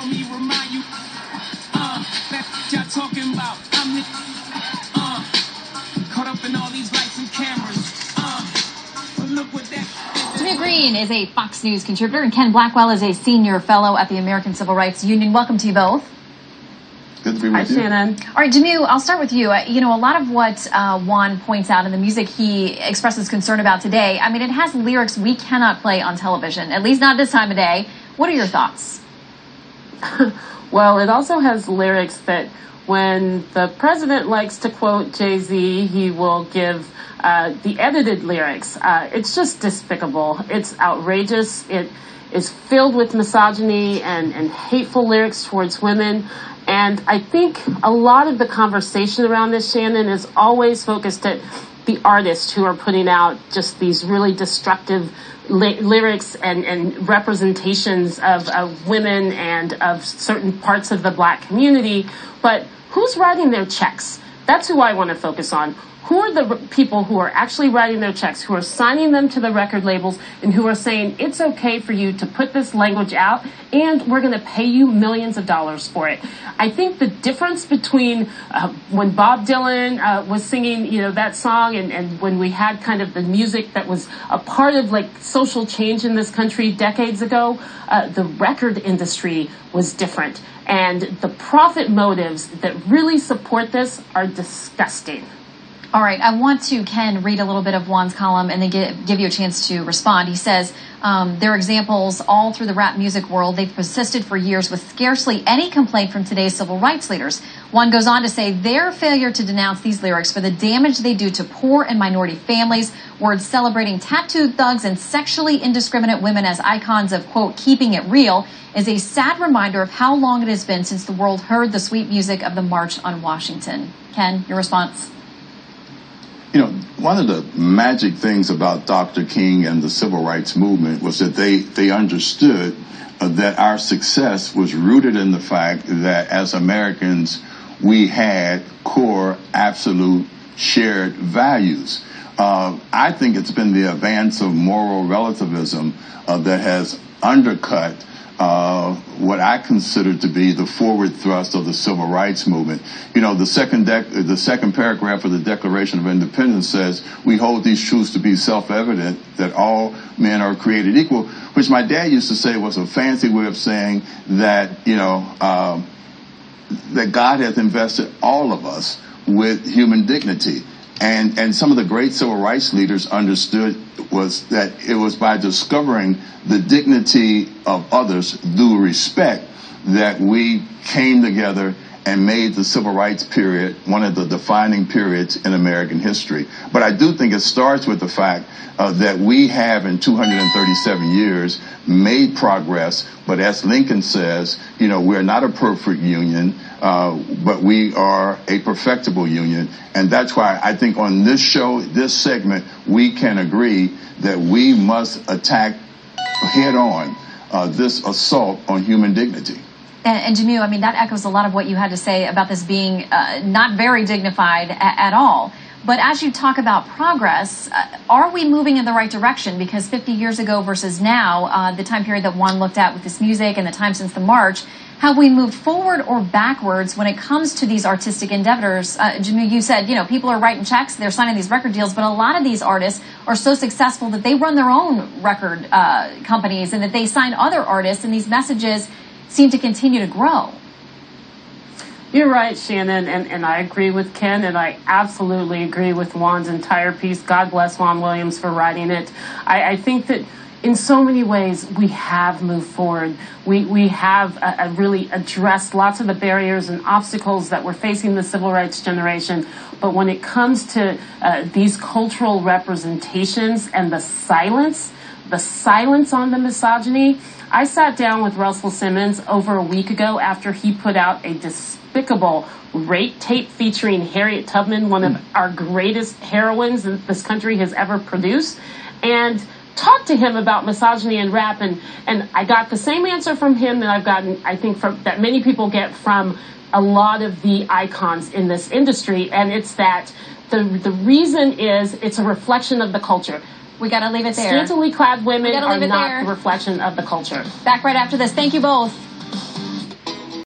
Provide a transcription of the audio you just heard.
on me, remind you, that y'all talking about. I'm caught up in all these lights and cameras. But look what that. Jimmy Green is a Fox News contributor, and Ken Blackwell is a senior fellow at the American Civil Rights Union. Welcome to you both. Good to be with you. Hi, Shannon. All right, Jimmy, I'll start with you. You know, a lot of what Juan points out in the music he expresses concern about today, I mean, it has lyrics we cannot play on television, at least not this time of day. What are your thoughts? Well, it also has lyrics that when the president likes to quote Jay-Z, he will give the edited lyrics. It's just despicable. It's outrageous. It is filled with misogyny and hateful lyrics towards women. And I think a lot of the conversation around this, Shannon, is always focused at the artists who are putting out just these really destructive lyrics and representations of women and of certain parts of the black community. But who's writing their checks? That's who I want to focus on. Who are the people who are actually writing their checks, who are signing them to the record labels, and who are saying it's okay for you to put this language out, and we're going to pay you millions of dollars for it? I think the difference between when Bob Dylan was singing, you know, that song, and when we had kind of the music that was a part of like social change in this country decades ago, the record industry was different. And the profit motives that really support this are disgusting. All right, I want to, Ken, read a little bit of Juan's column and then give you a chance to respond. He says, there are examples all through the rap music world. They've persisted for years with scarcely any complaint from today's civil rights leaders. Juan goes on to say their failure to denounce these lyrics for the damage they do to poor and minority families, words celebrating tattooed thugs and sexually indiscriminate women as icons of, quote, keeping it real, is a sad reminder of how long it has been since the world heard the sweet music of the March on Washington. Ken, your response? You know, one of the magic things about Dr. King and the civil rights movement was that they understood that our success was rooted in the fact that as Americans, we had core, absolute, shared values. I think it's been the advance of moral relativism that has undercut what I consider to be the forward thrust of the civil rights movement. You know, the second paragraph of the Declaration of Independence says, we hold these truths to be self-evident, that all men are created equal, which my dad used to say was a fancy way of saying that, you know, that God has invested all of us with human dignity. And some of the great civil rights leaders understood was that it was by discovering the dignity of others, due respect, that we came together and made the civil rights period one of the defining periods in American history. But I do think it starts with the fact that we have in 237 years made progress, but as Lincoln says, you know, we're not a perfect union, but we are a perfectible union. And that's why I think on this show, this segment, we can agree that we must attack head on this assault on human dignity. And Jamil, I mean, that echoes a lot of what you had to say about this being not very dignified at all. But as you talk about progress, are we moving in the right direction? Because 50 years ago versus now, the time period that Juan looked at with this music and the time since the march, have we moved forward or backwards when it comes to these artistic endeavors? Jamil, you said, you know, people are writing checks, they're signing these record deals, but a lot of these artists are so successful that they run their own record companies and that they sign other artists, and these messages seem to continue to grow. You're right, Shannon, and I agree with Ken, and I absolutely agree with Juan's entire piece. God bless Juan Williams for writing it. I think that in so many ways we have moved forward. We have really addressed lots of the barriers and obstacles that were facing the civil rights generation. But when it comes to these cultural representations and the silence on the misogyny, I sat down with Russell Simmons over a week ago after he put out a despicable rape tape featuring Harriet Tubman, one of our greatest heroines that this country has ever produced, and talked to him about misogyny in rap. And I got the same answer from him that I've gotten, I think, that many people get from a lot of the icons in this industry. And it's that the reason is it's a reflection of the culture. We got to leave it there. Scantily clad women are not the reflection of the culture. Back right after this. Thank you both.